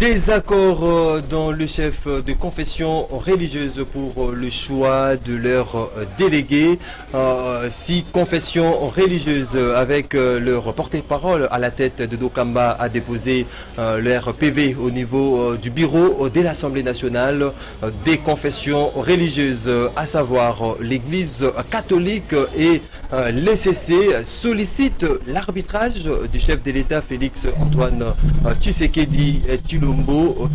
Désaccord dans le chef de confession religieuse pour le choix de leur délégué. 6 confessions religieuses avec leur porte-parole à la tête de Dokamba a déposé leur PV au niveau du bureau de l'Assemblée nationale. Des confessions religieuses, à savoir l'Église catholique et l'ECC, sollicitent l'arbitrage du chef de l'État Félix Antoine Tshisekedi Tshilombo.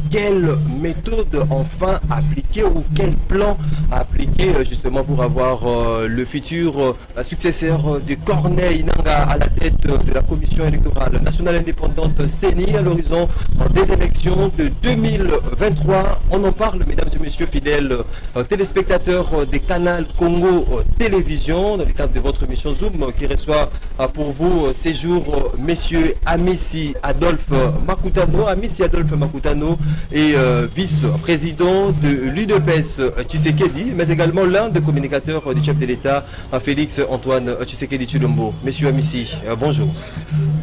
Quelle méthode enfin appliquer ou quel plan appliquer justement pour avoir le futur successeur de Corneille Nangaa à la tête de la commission électorale nationale indépendante CENI à l'horizon des élections de 2023. On en parle, mesdames et messieurs fidèles téléspectateurs des canaux Congo Télévision, dans le cadre de votre émission Zoom qui reçoit pour vous ces jours messieurs Amissi Adolphe Makutano. Amissi Adolphe Makutano est vice-président de l'UDPS Tshisekedi, mais également l'un des communicateurs du chef de l'État, Félix Antoine Tshisekedi Tshilombo. Monsieur Amissi, bonjour.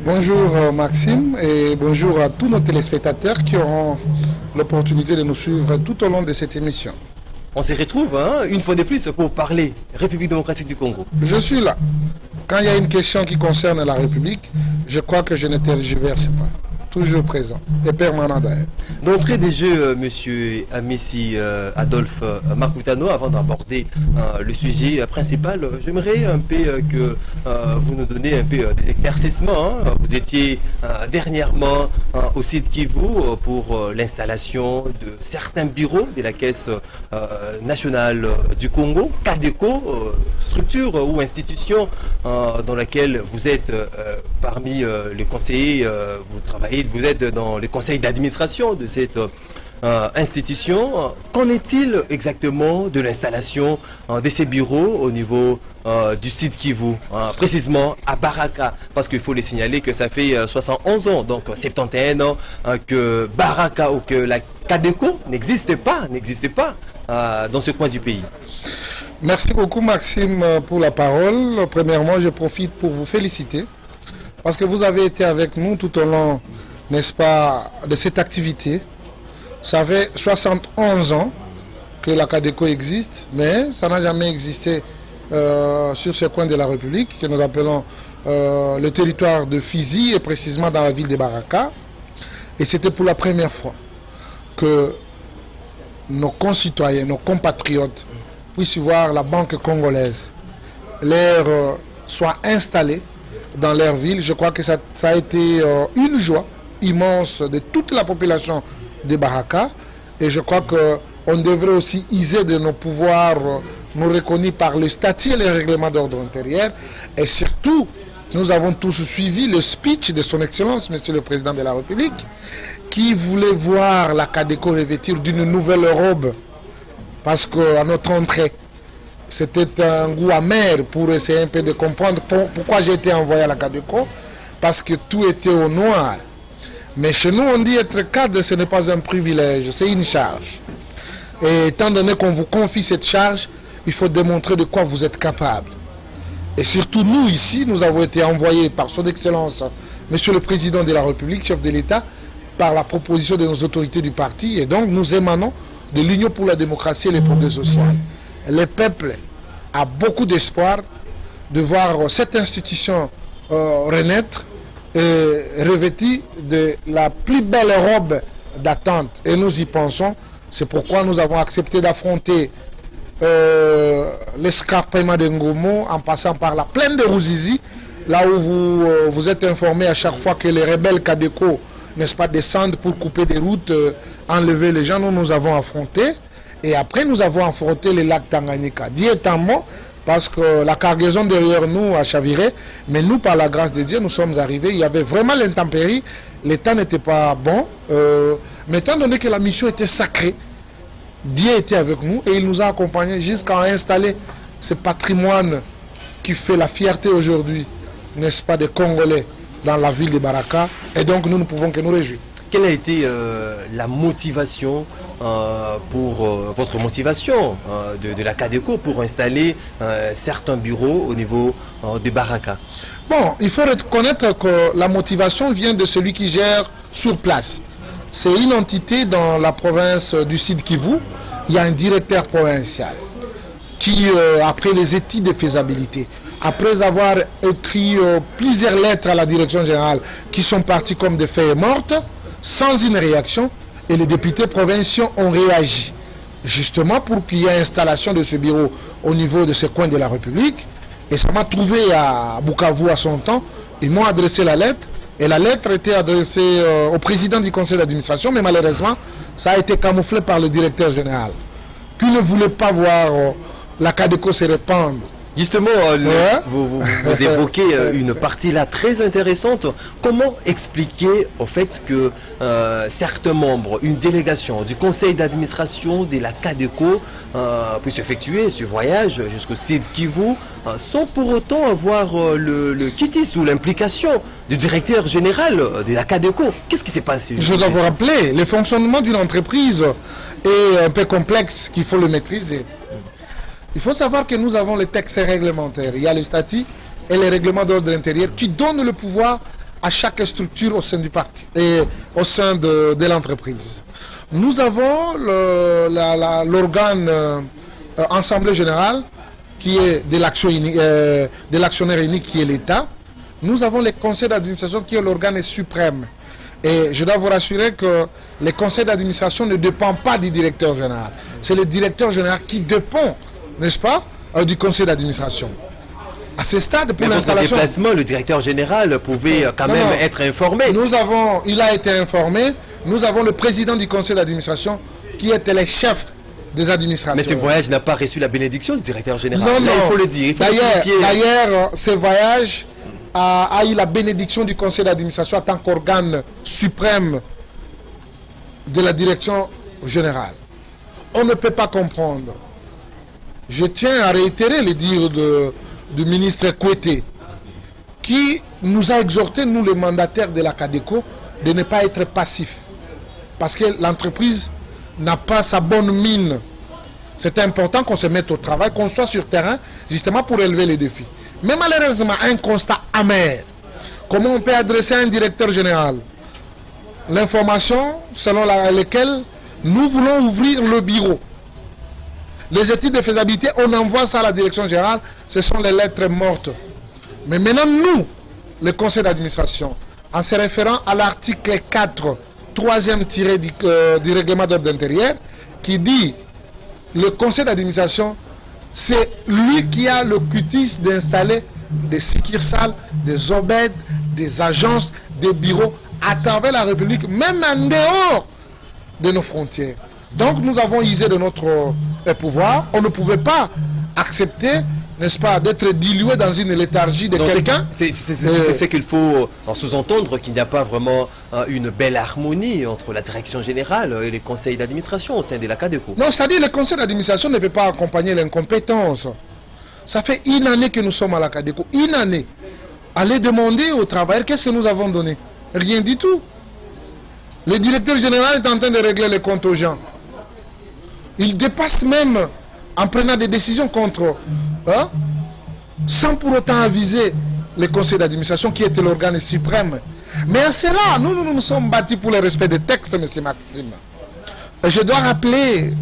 Bonjour Maxime et bonjour à tous nos téléspectateurs qui auront l'opportunité de nous suivre tout au long de cette émission. On se retrouve une fois de plus pour parler République démocratique du Congo. Je suis là. Quand il y a une question qui concerne la République, je crois que je ne tergiverse pas. Toujours présent et permanent d'ailleurs. D'entrée des jeux, monsieur Amissi Adolphe Makutano, avant d'aborder le sujet principal, j'aimerais un peu que vous nous donniez un peu des éclaircissements. Vous étiez dernièrement au site Kivu pour l'installation de certains bureaux de la Caisse nationale du Congo, CADECO, structure ou institution dans laquelle vous êtes parmi les conseillers, vous travaillez. Vous êtes dans le conseil d'administration de cette institution. Qu'en est-il exactement de l'installation de ces bureaux au niveau du site Kivu, précisément à Baraka? Parce qu'il faut les signaler que ça fait 71 ans, donc 71 ans, que Baraka ou que la CADECO n'existe pas dans ce coin du pays. Merci beaucoup Maxime pour la parole. Premièrement, je profite pour vous féliciter parce que vous avez été avec nous tout au long, n'est-ce pas, de cette activité. Ça fait 71 ans que la CADECO existe, mais ça n'a jamais existé sur ce coin de la République que nous appelons le territoire de Fizi et précisément dans la ville de Baraka. Et c'était pour la première fois que nos concitoyens, nos compatriotes puissent voir la banque congolaise soit installée dans leur ville. Je crois que ça a été une joie immense de toute la population de Baraka et je crois qu'on devrait aussi user de nos pouvoirs nous reconnus par le statut et les règlements d'ordre intérieur et surtout nous avons tous suivi le speech de son excellence monsieur le président de la République qui voulait voir la CADECO revêtir d'une nouvelle robe parce qu'à notre entrée c'était un goût amer pour essayer un peu de comprendre pourquoi j'ai été envoyé à la CADECO parce que tout était au noir. Mais chez nous, on dit être cadre, ce n'est pas un privilège, c'est une charge. Et étant donné qu'on vous confie cette charge, il faut démontrer de quoi vous êtes capable. Et surtout nous, ici, nous avons été envoyés par son excellence, monsieur le président de la République, chef de l'État, par la proposition de nos autorités du parti. Et donc, nous émanons de l'Union pour la démocratie et les progrès sociaux. Le peuple a beaucoup d'espoir de voir cette institution renaître et revêtie de la plus belle robe d'attente. Et nous y pensons. C'est pourquoi nous avons accepté d'affronter l'escarpement de Ngomo en passant par la plaine de Ruzizi, là où vous êtes informés à chaque fois que les rebelles CADECO, n'est-ce pas, descendent pour couper des routes, enlever les gens. Nous avons affronté. Et après, nous avons affronté les lacs Tanganyika. Dieu étant bon, parce que la cargaison derrière nous a chaviré, mais nous, par la grâce de Dieu, nous sommes arrivés. Il y avait vraiment l'intempérie, le temps n'était pas bon, mais étant donné que la mission était sacrée, Dieu était avec nous et il nous a accompagnés jusqu'à installer ce patrimoine qui fait la fierté aujourd'hui, n'est-ce pas, des Congolais dans la ville de Baraka. Et donc, nous ne pouvons que nous réjouir. Quelle a été la motivation votre motivation de la CADECO pour installer certains bureaux au niveau de Baraka? Bon, il faut reconnaître que la motivation vient de celui qui gère sur place. c'est une entité dans la province du Sud Kivu. Il y a un directeur provincial qui, après les études de faisabilité, après avoir écrit plusieurs lettres à la direction générale qui sont parties comme des feuilles mortes, sans une réaction, et les députés provinciaux ont réagi, justement pour qu'il y ait installation de ce bureau au niveau de ce coin de la République. Et ça m'a trouvé à Bukavu à son temps. Ils m'ont adressé la lettre, et la lettre était adressée au président du conseil d'administration, mais malheureusement, ça a été camouflé par le directeur général, qui ne voulait pas voir la CADECO se répandre. Justement, vous évoquez une partie là très intéressante. Comment expliquer au fait que certains membres, une délégation du conseil d'administration de la CADECO puisse effectuer ce voyage jusqu'au Sud Kivu sans pour autant avoir le quitus ou l'implication du directeur général de la CADECO? Qu'est-ce qui s'est passé? Je dois vous rappeler, le fonctionnement d'une entreprise est un peu complexe, qu'il faut le maîtriser. Il faut savoir que nous avons les textes réglementaires. Il y a le statut et les règlements d'ordre intérieur qui donnent le pouvoir à chaque structure au sein du parti et au sein de l'entreprise. Nous avons l'organe Assemblée générale qui est de l'actionnaire unique qui est l'État. Nous avons le conseil d'administration qui est l'organe suprême. Et je dois vous rassurer que le conseil d'administration ne dépend pas du directeur général. C'est le directeur général qui dépend, n'est-ce pas, du conseil d'administration. À ce stade, pour l'installation... déplacement, le directeur général pouvait quand même être informé. Il a été informé. Nous avons le président du conseil d'administration qui était le chef des administrateurs. Mais ce voyage n'a pas reçu la bénédiction du directeur général. Non, là, il faut le dire. D'ailleurs, ce voyage a eu la bénédiction du conseil d'administration en tant qu'organe suprême de la direction générale. On ne peut pas comprendre. Je tiens à réitérer les dires du ministre Kouété, qui nous a exhorté, nous les mandataires de la CADECO, de ne pas être passifs. Parce que l'entreprise n'a pas sa bonne mine. C'est important qu'on se mette au travail, qu'on soit sur terrain, justement pour élever les défis. Mais malheureusement, un constat amer. Comment on peut adresser à un directeur général l'information selon laquelle nous voulons ouvrir le bureau? Les études de faisabilité, on envoie ça à la direction générale, ce sont les lettres mortes. Mais maintenant, nous, le conseil d'administration, en se référant à l'article 4, troisième tiré du règlement d'ordre intérieur, qui dit le conseil d'administration, c'est lui qui a le cutis d'installer des succursales, des obèdes, des agences, des bureaux à travers la République, même en dehors de nos frontières. Donc nous avons usé de notre pouvoir. On ne pouvait pas accepter, n'est-ce pas, d'être dilué dans une léthargie de quelqu'un. C'est ce qu'il faut en sous-entendre, qu'il n'y a pas vraiment une belle harmonie entre la direction générale et les conseils d'administration au sein de la CADECO. Non, c'est-à-dire que le conseil d'administration ne peut pas accompagner l'incompétence. Ça fait une année que nous sommes à la CADECO. Une année. Allez demander aux travailleurs qu'est-ce que nous avons donné. Rien du tout. Le directeur général est en train de régler les comptes aux gens. Il dépasse même en prenant des décisions contre, sans pour autant aviser le conseil d'administration qui était l'organe suprême. Mais c'est là, nous sommes battus pour le respect des textes, M. Maxime. Et je dois rappeler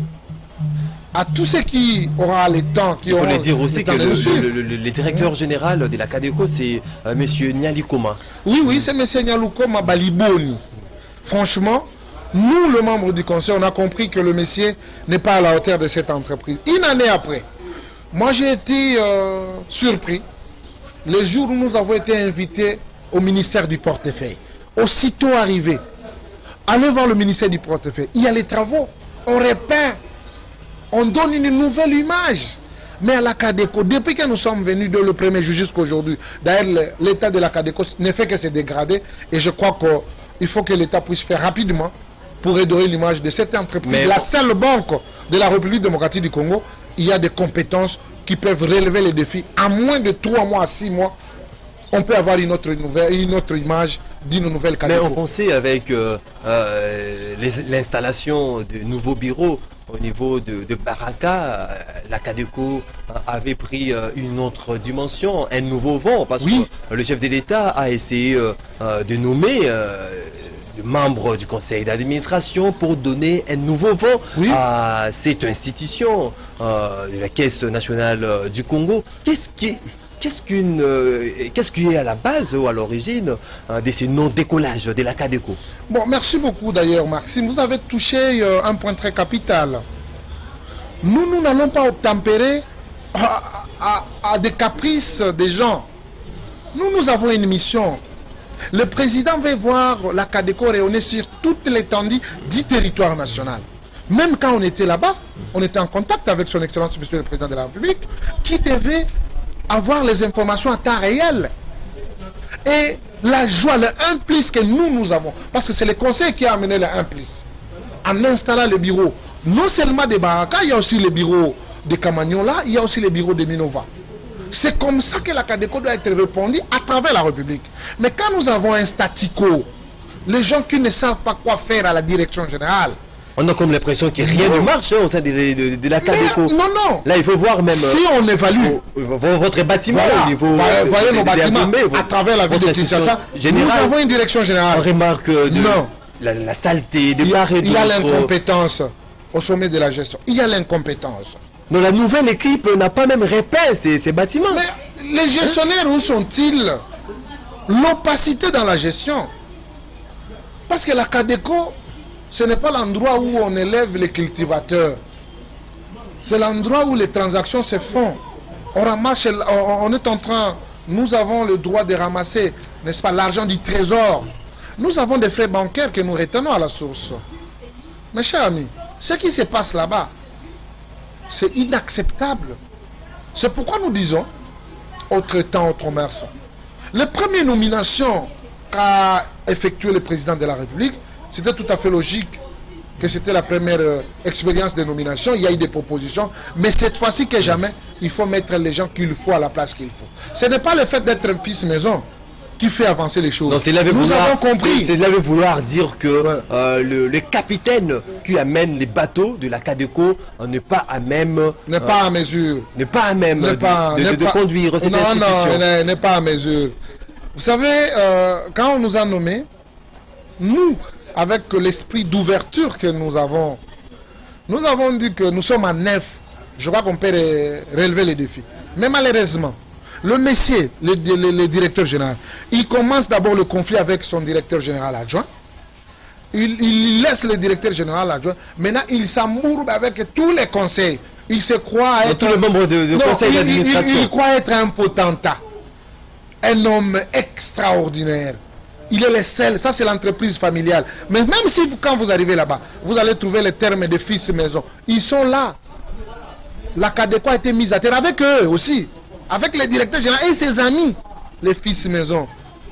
à tous ceux qui auront le temps, il faut le dire aussi que le directeur général de la CADECO, c'est M. Nyalikoma. Oui, c'est M. Nyalikoma Baliboni. Franchement, nous, le membre du conseil, on a compris que le monsieur n'est pas à la hauteur de cette entreprise. Une année après, moi j'ai été surpris. Les jours où nous avons été invités au ministère du portefeuille, aussitôt arrivé, allez voir le ministère du portefeuille, il y a les travaux, on repeint, on donne une nouvelle image. Mais à la CADECO, depuis que nous sommes venus de le premier jour jusqu'à aujourd'hui, d'ailleurs l'état de la CADECO ne fait que se dégrader, et je crois qu'il faut que l'État puisse faire rapidement pour redorer l'image de cette entreprise. Mais la seule banque de la République démocratique du Congo, il y a des compétences qui peuvent relever les défis. En moins de 3 mois à 6 mois, on peut avoir une autre image d'une nouvelle CADECO. Mais on pensait avec l'installation de nouveaux bureaux au niveau de Baraka, la CADECO avait pris une autre dimension, un nouveau vent, parce que le chef de l'État a essayé de nommer membres du conseil d'administration pour donner un nouveau vent à cette institution de la Caisse nationale du Congo. Qu'est-ce qui est à la base ou à l'origine de ce non-décollage de la CADECO? Bon, merci beaucoup d'ailleurs, Maxime. Vous avez touché un point très capital. Nous n'allons pas obtempérer à des caprices des gens. Nous avons une mission. Le président veut voir la CADECO rayonner sur toute l'étendue du territoire national. Même quand on était là-bas, on était en contact avec son Excellence Monsieur le Président de la République, qui devait avoir les informations à temps réel. Et la joie, le 1 plus que nous avons, parce que c'est le conseil qui a amené le 1 plus, en installant le bureau, non seulement de Baraka, il y a aussi le bureau de Kamagnola, il y a aussi le bureau de Minova. C'est comme ça que la CADECO doit être répondue à travers la République. Mais quand nous avons un statico, les gens qui ne savent pas quoi faire à la direction générale, on a comme l'impression que rien ne marche au sein de la CADECO. Non. Là, il faut voir même... Si on évalue... votre bâtiment, voilà, au niveau... Voyez nos bâtiments à travers la ville de Kinshasa. Nous avons une direction générale. On remarque la saleté, de part et d'autre. Il y a l'incompétence au sommet de la gestion. Il y a l'incompétence. Donc la nouvelle équipe n'a pas même repeint ces bâtiments. Mais les gestionnaires, où sont-ils? L'opacité dans la gestion. Parce que la CADECO, ce n'est pas l'endroit où on élève les cultivateurs. C'est l'endroit où les transactions se font. On ramasse, on est en train, nous avons le droit de ramasser, n'est-ce pas, l'argent du trésor. Nous avons des frais bancaires que nous retenons à la source. Mes chers amis, ce qui se passe là-bas, c'est inacceptable. C'est pourquoi nous disons, autre temps, autre mœurs. La première nomination qu'a effectué le président de la République, c'était tout à fait logique que c'était la première expérience de nomination. Il y a eu des propositions, mais cette fois-ci que jamais, il faut mettre les gens qu'il faut à la place qu'il faut. Ce n'est pas le fait d'être un fils maison qui fait avancer les choses. Nous avons compris. C'est là vouloir dire que le capitaine qui amène les bateaux de la CADECO n'est pas à même... n'est pas à mesure. N'est pas à même de conduire cette institution. Non, n'est pas à mesure. Vous savez, quand on nous a nommés, nous, avec l'esprit d'ouverture que nous avons dit que nous sommes à 9. Je crois qu'on peut relever les défis. Mais malheureusement, le monsieur, le directeur général, il commence d'abord le conflit avec son directeur général adjoint. Il laisse le directeur général adjoint. Maintenant, il s'embourbe avec tous les conseils. Il se croit être... tous les membres de conseil d'administration. Il croit être un potentat. Un homme extraordinaire. Il est le seul, ça c'est l'entreprise familiale. Mais même si quand vous arrivez là-bas, vous allez trouver les termes de fils maison. Ils sont là. La CADECO a été mise à terre avec eux aussi. Avec les directeurs généraux et ses amis, les fils maison.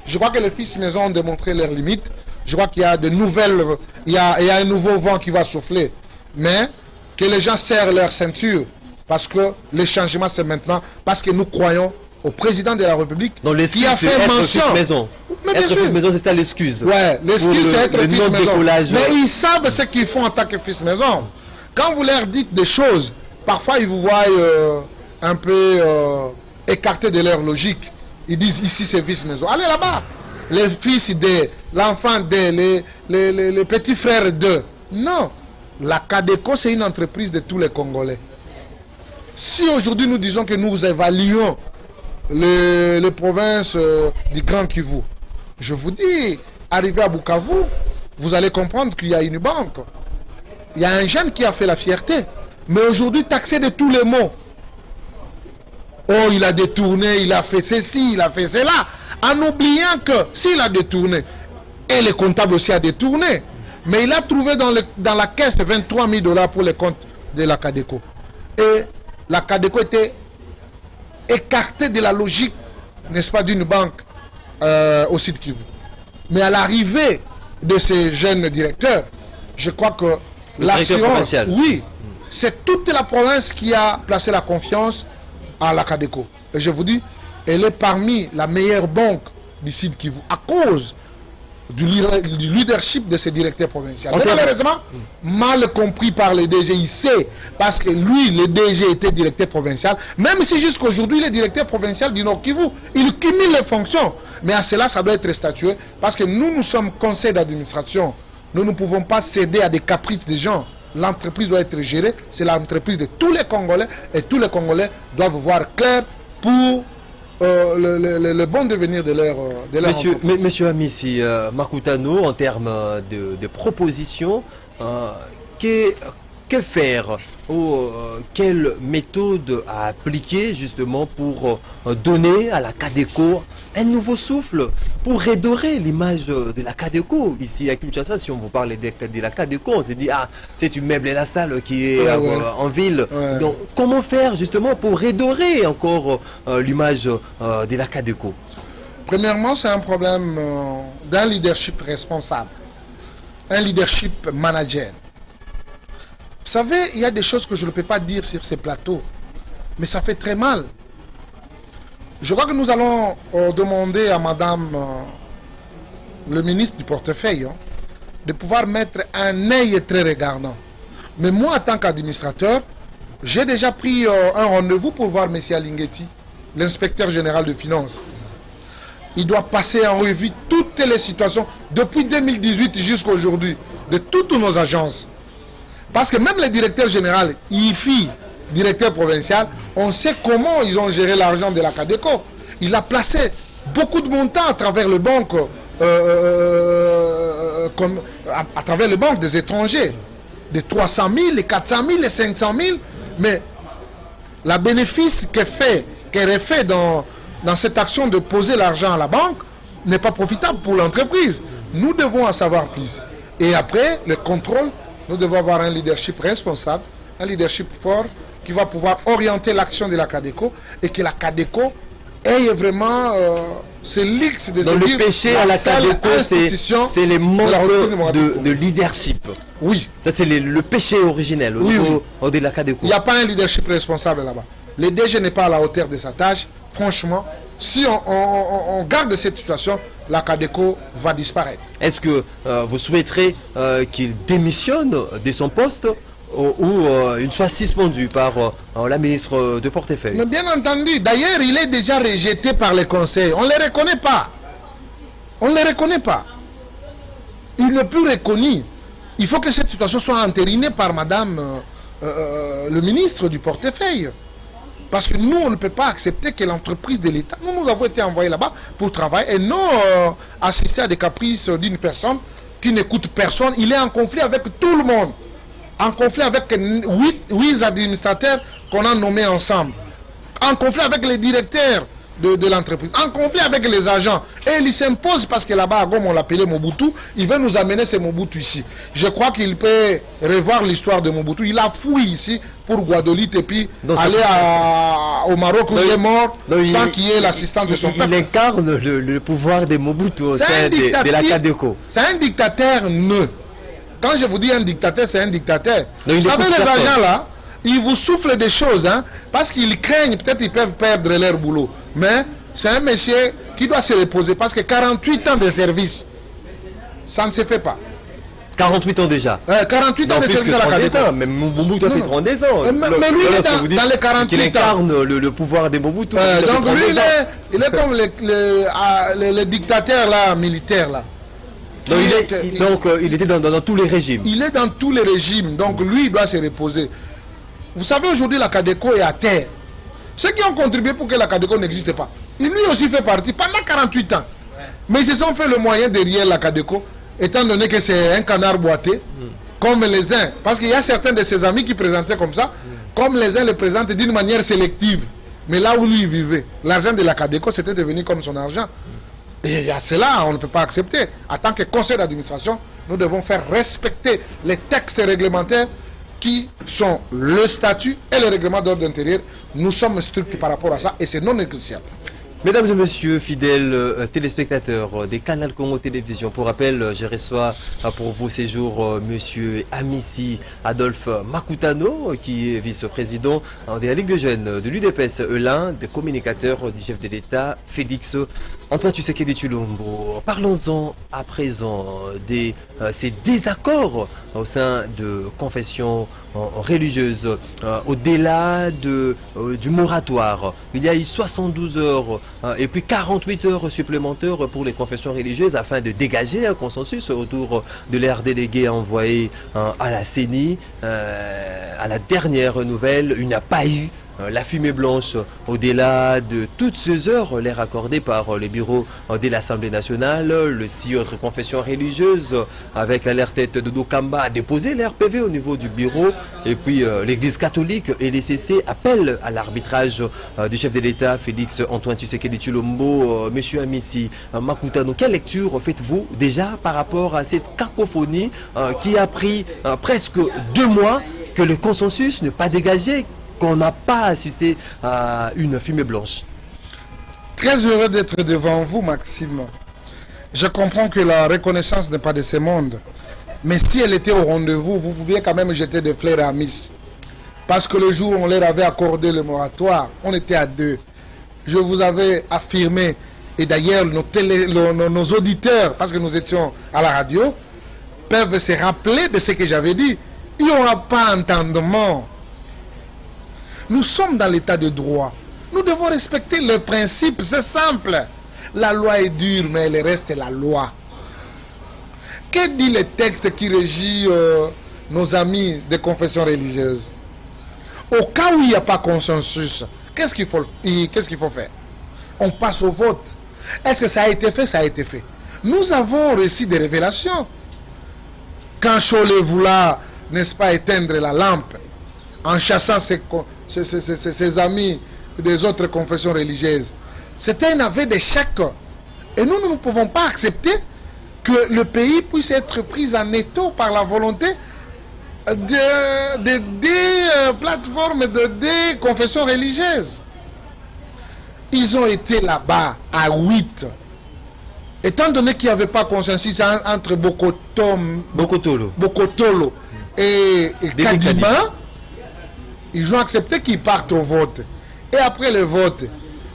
Je crois que les fils maison ont démontré leurs limites. Je crois qu'il y a de nouvelles, il y a un nouveau vent qui va souffler. Mais que les gens serrent leur ceinture. Parce que le changement c'est maintenant. Parce que nous croyons au président de la République qui a fait mention. Maison. Être fils maison, c'est ça l'excuse. Ouais, l'excuse c'est être fils maison. Décollage. Mais ils savent ce qu'ils font en tant que fils maison. Quand vous leur dites des choses, parfois ils vous voient un peu écartés de leur logique. Ils disent ici c'est fils maison. Allez là-bas. Les fils de, l'enfant de, les petits frères de. Non. La CADECO c'est une entreprise de tous les Congolais. Si aujourd'hui nous disons que nous évaluons les provinces du Grand Kivu, je vous dis, arrivé à Bukavu, vous allez comprendre qu'il y a une banque. Il y a un jeune qui a fait la fierté. Mais aujourd'hui, taxé de tous les mots. Oh, il a détourné, il a fait ceci, il a fait cela. En oubliant que s'il a détourné, et le comptable aussi a détourné, mais il a trouvé dans la caisse 23 000 $ pour les comptes de la CADECO. Et la CADECO était écartée de la logique, n'est-ce pas, d'une banque au Sud Kivu. Mais à l'arrivée de ces jeunes directeurs, je crois que l'assurance, oui, c'est toute la province qui a placé la confiance à la CADECO. Et je vous dis, elle est parmi la meilleure banque du Sud Kivu à cause du leadership de ces directeurs provinciaux. Mais malheureusement, mal compris par le DG, il sait, parce que lui, le DG était directeur provincial, même si jusqu'aujourd'hui, il est directeur provincial du Nord Kivu, il cumule les fonctions. Mais à cela, ça doit être statué, parce que nous sommes conseil d'administration. Nous ne pouvons pas céder à des caprices des gens. L'entreprise doit être gérée, c'est l'entreprise de tous les Congolais, et tous les Congolais doivent voir clair pour le bon devenir de leur entreprise. Monsieur Amissi, Makutano, en termes de propositions, que faire ou quelle méthode à appliquer justement pour donner à la Cadeco un nouveau souffle, pour redorer l'image de la Cadeco ici à Kinshasa? Si on vous parle de la Cadeco, on se dit ah, c'est une meuble et la salle qui est en ville. Donc comment faire justement pour redorer encore l'image de la Cadeco? Premièrement, c'est un problème d'un leadership responsable, un leadership manager. Vous savez, il y a des choses que je ne peux pas dire sur ces plateaux, mais ça fait très mal. Je crois que nous allons demander à madame le ministre du portefeuille de pouvoir mettre un œil très regardant. Mais moi, en tant qu'administrateur, j'ai déjà pris un rendez-vous pour voir M. Alinguetti, l'inspecteur général de finances. Il doit passer en revue toutes les situations, depuis 2018 jusqu'à aujourd'hui, de toutes nos agences. Parce que même les directeurs généraux, IFI, directeur provincial, on sait comment ils ont géré l'argent de la Cadeco. Il a placé beaucoup de montants à travers les banques, à travers les banques des étrangers. De 300 000, les 400 000, les 500 000. Mais la bénéfice qu'elle est fait dans cette action de poser l'argent à la banque n'est pas profitable pour l'entreprise. Nous devons en savoir plus. Et après, le contrôle, nous devons avoir un leadership responsable, un leadership fort qui va pouvoir orienter l'action de la Cadeco et que la Cadeco ait vraiment ce luxe de se dire le péché à la Cadeco, c'est les manques de leadership. Oui. Ça, c'est le péché originel au niveau de la Cadeco. Il n'y a pas un leadership responsable là-bas. Le DG n'est pas à la hauteur de sa tâche. Franchement, si on garde cette situation, la Cadeco va disparaître. Est-ce que vous souhaiterez qu'il démissionne de son poste ou il soit suspendu par la ministre de portefeuille? Mais bien entendu, d'ailleurs, il est déjà rejeté par les conseils. On ne les reconnaît pas. On ne les reconnaît pas. Il n'est plus reconnu. Il faut que cette situation soit entérinée par madame le ministre du portefeuille. Parce que nous, on ne peut pas accepter que l'entreprise de l'État, nous avons été envoyés là-bas pour travailler et non assister à des caprices d'une personne qui n'écoute personne. Il est en conflit avec tout le monde. En conflit avec 8 administrateurs qu'on a nommés ensemble. En conflit avec les directeurs de l'entreprise. En conflit avec les agents. Et il s'impose parce que là-bas, comme on l'appelait Mobutu, il veut nous amener ce Mobutu ici. Je crois qu'il peut revoir l'histoire de Mobutu. Il a fouillé ici pour Guadeloupe et puis aller au Maroc où il est mort sans qu'il y ait l'assistance de son père. Il incarne le pouvoir de Mobutu au sein de la Cadeco. C'est un dictateur neutre. Quand je vous dis un dictateur, c'est un dictateur. Vous savez, les agents là, ils vous soufflent des choses, hein, parce qu'ils craignent, peut-être ils peuvent perdre leur boulot. Mais c'est un monsieur qui doit se reposer, parce que 48 ans de service, ça ne se fait pas. 48 ans déjà. 48 ans de service à la Cadeco. Mais Mobutu a fait 32 ans. Mais lui, il est dans les 48 ans. Il incarne le pouvoir de Mobutu. Donc lui, il est comme le dictateur là, militaire là. Donc il était dans tous les régimes. Il est dans tous les régimes. Donc lui, il doit se reposer. Vous savez, aujourd'hui, la Cadeco est à terre. Ceux qui ont contribué pour que la Cadeco n'existe pas, il lui aussi fait partie pendant 48 ans. Mais ils se sont fait le moyen derrière la Cadeco, étant donné que c'est un canard boité, comme les uns. Parce qu'il y a certains de ses amis qui présentaient comme ça, comme les uns le présentent d'une manière sélective. Mais là où lui vivait, l'argent de la Cadeco, c'était devenu comme son argent. Et à cela, on ne peut pas accepter. En tant que conseil d'administration, nous devons faire respecter les textes réglementaires qui sont le statut et le règlement d'ordre intérieur. Nous sommes stricts par rapport à ça et c'est non négociable. Mesdames et messieurs, fidèles téléspectateurs des Canal Congo Télévision, pour rappel, je reçois pour vos séjours monsieur Amissi Adolphe Makutano, qui est vice-président de la Ligue des jeunes de l'UDPS, l'un des communicateurs du chef de l'État, Félix Antoine Tshisekedi Tshilombo. Parlons-en à présent de ces désaccords au sein de confessions religieuses. Au-delà du moratoire, il y a eu 72 heures et puis 48 heures supplémentaires pour les confessions religieuses afin de dégager un consensus autour de l'air délégué envoyé à la CENI. À la dernière nouvelle, il n'y a pas eu la fumée blanche au-delà de toutes ces heures, l'air accordé par le bureau de l'Assemblée nationale. Le 6 autres confessions religieuses, avec l'air tête de Dokamba, a déposé l'RPV au niveau du bureau. Et puis l'Église catholique et les CC appellent à l'arbitrage du chef de l'État, Félix Antoine Tshisekedi Tshilombo. Monsieur Amissi Makutano, quelle lecture faites-vous déjà par rapport à cette cacophonie qui a pris presque 2 mois, que le consensus n'est pas dégagé, qu'on n'a pas assisté à une fumée blanche? Très heureux d'être devant vous, Maxime. Je comprends que la reconnaissance n'est pas de ce monde. Mais si elle était au rendez-vous, vous pouviez quand même jeter des fleurs à Miss. Parce que le jour où on leur avait accordé le moratoire, on était à 2. Je vous avais affirmé, et d'ailleurs nos auditeurs, parce que nous étions à la radio, peuvent se rappeler de ce que j'avais dit. Il n'y aura pas entendement. Nous sommes dans l'état de droit. Nous devons respecter les principes, c'est simple. La loi est dure, mais elle reste la loi. Que dit le texte qui régit nos amis des confessions religieuses? Au cas où il n'y a pas consensus, qu'est-ce qu'il faut faire? On passe au vote. Est-ce que ça a été fait? Ça a été fait. Nous avons reçu des révélations. Quand Cholet voulait, n'est-ce pas, éteindre la lampe, en chassant ses amis des autres confessions religieuses, c'était un aveu d'échec. Et nous ne pouvons pas accepter que le pays puisse être pris en étau par la volonté de deux plateformes, de deux confessions religieuses. Ils ont été là-bas à 8. Étant donné qu'il n'y avait pas consensus entre Bokotolo et Kadima, ils ont accepté qu'ils partent au vote. Et après le vote,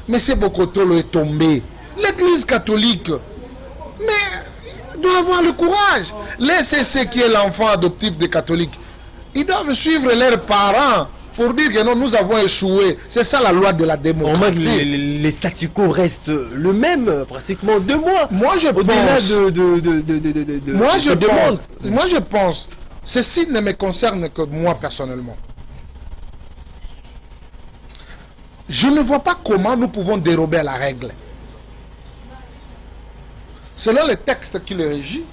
M. Bokotolo est tombé. L'Église catholique, mais doit avoir le courage. Les CC qui est l'enfant adoptif des catholiques, ils doivent suivre leurs parents pour dire que non, nous avons échoué. C'est ça la loi de la démocratie. Les statu quo restent le même, pratiquement 2 mois. Moi je pense, moi je pense, ceci ne me concerne que moi personnellement. Je ne vois pas comment nous pouvons dérober à la règle. Selon le texte qui le régit,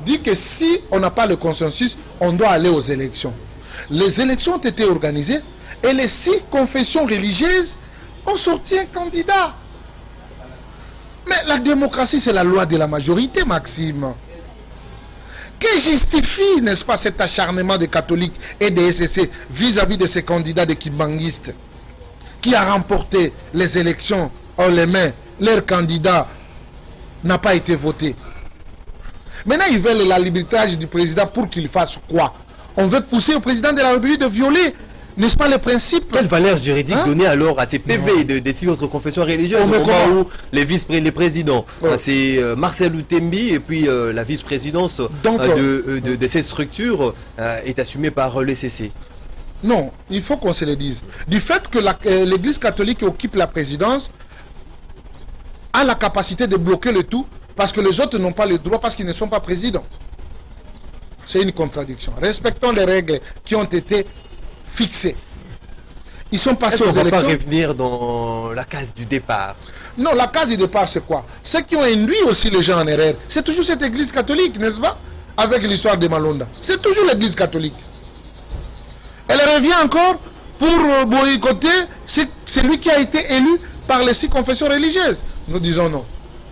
dit que si on n'a pas le consensus, on doit aller aux élections. Les élections ont été organisées et les 6 confessions religieuses ont sorti un candidat. Mais la démocratie, c'est la loi de la majorité, Maxime. Que justifie, n'est-ce pas, cet acharnement des catholiques et des SCC vis-à-vis de ces candidats de kimbanguistes qui a remporté les élections en les mains? Leur candidat n'a pas été voté. Maintenant, ils veulent l'arbitrage du président pour qu'il fasse quoi? On veut pousser au président de la République de violer, n'est-ce pas, les principes? Quelle valeur juridique donner alors à ces PV de 6 autres confessions religieuses au moment où les présidents, c'est Marcel Outembi et puis la vice-présidence de ces structures est assumée par le CC? Non, il faut qu'on se le dise. Du fait que l'Église catholique occupe la présidence, a la capacité de bloquer le tout, parce que les autres n'ont pas le droit, parce qu'ils ne sont pas présidents. C'est une contradiction. Respectons les règles qui ont été fixées. Ils sont passés aux élections. On ne va pas revenir dans la case du départ. Non, la case du départ, c'est quoi? Ceux qui ont induit aussi les gens en erreur, c'est toujours cette église catholique, n'est-ce pas? Avec l'histoire de Malonda. C'est toujours l'église catholique. Elle revient encore pour boycotter celui qui a été élu par les 6 confessions religieuses. Nous disons non.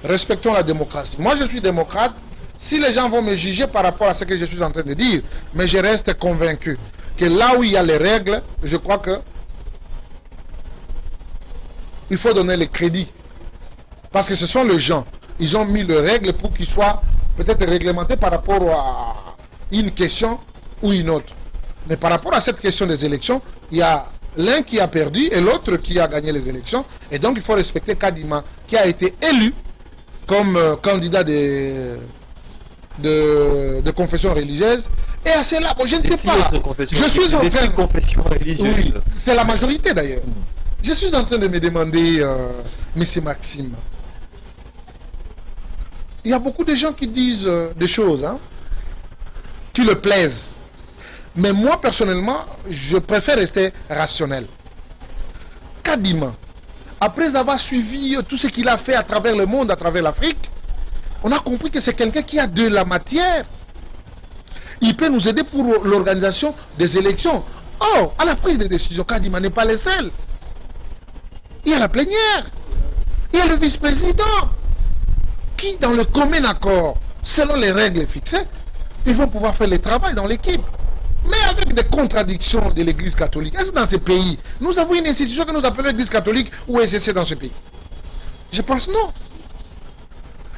Respectons la démocratie. Moi, je suis démocrate. Si les gens vont me juger par rapport à ce que je suis en train de dire, mais je reste convaincu que là où il y a les règles, je crois que il faut donner le crédit Parce que ce sont les gens. Ils ont mis les règles pour qu'ils soient peut-être réglementés par rapport à une question ou une autre. Mais par rapport à cette question des élections, il y a l'un qui a perdu et l'autre qui a gagné les élections. Et donc il faut respecter Kadima qui a été élu comme candidat de confession religieuse. Et à cela, bon, je ne sais pas. Je suis en train de confession religieuse. Oui, c'est la majorité d'ailleurs. Je suis en train de me demander, Monsieur Maxime, il y a beaucoup de gens qui disent des choses hein, qui le plaisent. Mais moi, personnellement, je préfère rester rationnel. Kadima, après avoir suivi tout ce qu'il a fait à travers le monde, à travers l'Afrique, on a compris que c'est quelqu'un qui a de la matière. Il peut nous aider pour l'organisation des élections. Or, à la prise de décision, Kadima n'est pas le seul. Il y a la plénière. Il y a le vice-président. Qui, dans le commun accord, selon les règles fixées, ils vont pouvoir faire le travail dans l'équipe. Mais avec des contradictions de l'Église catholique. Est-ce que dans ce pays, nous avons une institution que nous appelons l'Église catholique ou SCC dans ce pays? Je pense non.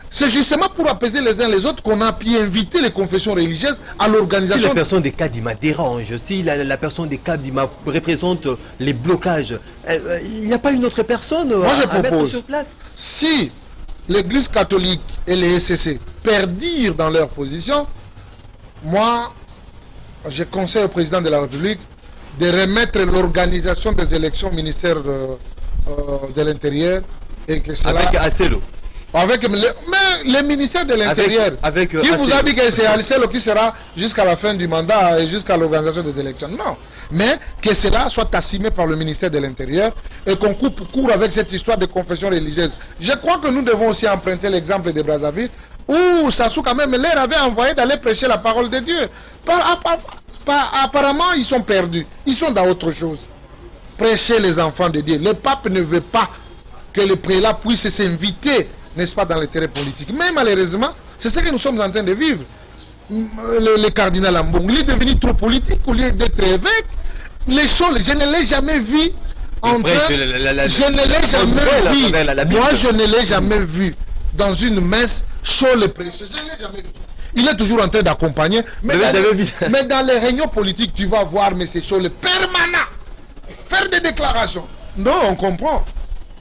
C'est justement pour apaiser les uns les autres qu'on a pu inviter les confessions religieuses à l'organisation. Si la personne des Kadima dérange, si la personne des Kadima représente les blocages, il n'y a pas une autre personne à mettre sur place? Si l'Église catholique et les SCC perdirent dans leur position, moi, je conseille au président de la République de remettre l'organisation des élections au ministère de l'Intérieur et que cela... Avec Acelo. Avec le ministère de l'Intérieur, qui vous a dit que c'est Acelo qui sera jusqu'à la fin du mandat et jusqu'à l'organisation des élections. Non. Mais que cela soit assumé par le ministère de l'Intérieur et qu'on coupe court avec cette histoire de confession religieuse. Je crois que nous devons aussi emprunter l'exemple de Brazzaville où Sassou quand même leur avait envoyé d'aller prêcher la parole de Dieu. Apparemment, ils sont perdus. Ils sont dans autre chose. Prêcher les enfants de Dieu. Le pape ne veut pas que le prélat puisse s'inviter, n'est-ce pas, dans le terrain politique. Mais malheureusement, c'est ce que nous sommes en train de vivre. Le cardinal Ambong, il est devenu trop politique au lieu d'être évêque. Les choses, je ne l'ai jamais vu en train. Je ne l'ai jamais vu. Moi, je ne l'ai jamais vu dans une messe chaud le prêcher. Je ne l'ai jamais vu. Il est toujours en train d'accompagner. Mais dans les réunions politiques, tu vas voir M. Chaud permanent faire des déclarations. Non, on comprend.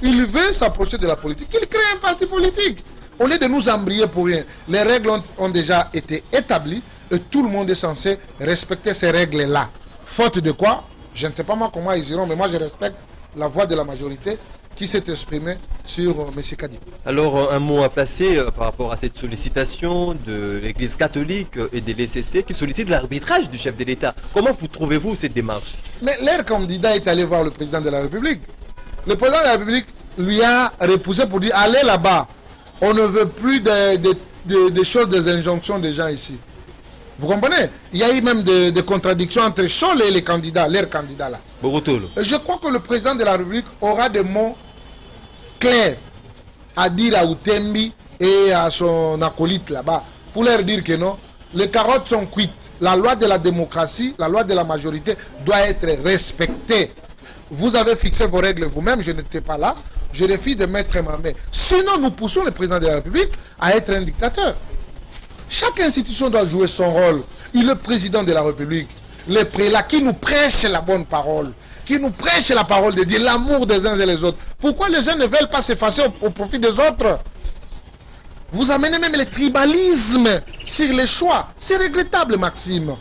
Il veut s'approcher de la politique. Il crée un parti politique. Au lieu de nous embrayer pour rien. Les règles ont déjà été établies et tout le monde est censé respecter ces règles-là. Faute de quoi, je ne sais pas moi comment ils iront, mais moi je respecte la voix de la majorité qui s'est exprimée sur M. Kadima. Alors, un mot à placer par rapport à cette sollicitation de l'Église catholique et de l'ECC qui sollicite l'arbitrage du chef de l'État. Comment vous trouvez-vous cette démarche? Mais leur candidat est allé voir le président de la République. Le président de la République lui a repoussé pour dire allez là-bas. On ne veut plus des choses, des injonctions des gens ici. Vous comprenez? Il y a eu même des contradictions entre Scholl et les candidats, leurs candidats là. Je crois que le président de la République aura des mots clairs à dire à Outembi et à son acolyte là-bas pour leur dire que non, les carottes sont cuites. La loi de la démocratie, la loi de la majorité doit être respectée. Vous avez fixé vos règles vous-même, je n'étais pas là. Je refuse de mettre ma main. Sinon, nous poussons le président de la République à être un dictateur. Chaque institution doit jouer son rôle. Il est le président de la République, les prélats qui nous prêchent la bonne parole, qui nous prêchent la parole de Dieu, l'amour des uns et des autres. Pourquoi les uns ne veulent pas s'effacer au profit des autres? Vous amenez même le tribalisme sur les choix. C'est regrettable, Maxime.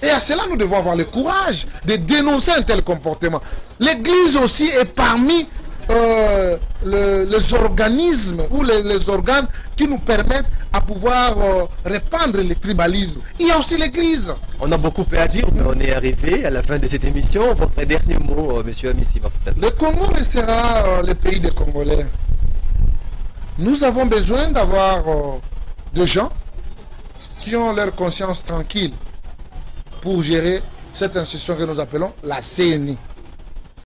Et à cela, nous devons avoir le courage de dénoncer un tel comportement. L'Église aussi est parmi les organismes ou les organes qui nous permettent à pouvoir répandre le tribalisme. Il y a aussi l'Église. On a beaucoup à dire, mais on est arrivé à la fin de cette émission. Votre dernier mot, monsieur Amissi Maputala. Le Congo restera le pays des Congolais. Nous avons besoin d'avoir des gens qui ont leur conscience tranquille pour gérer cette institution que nous appelons la CNI.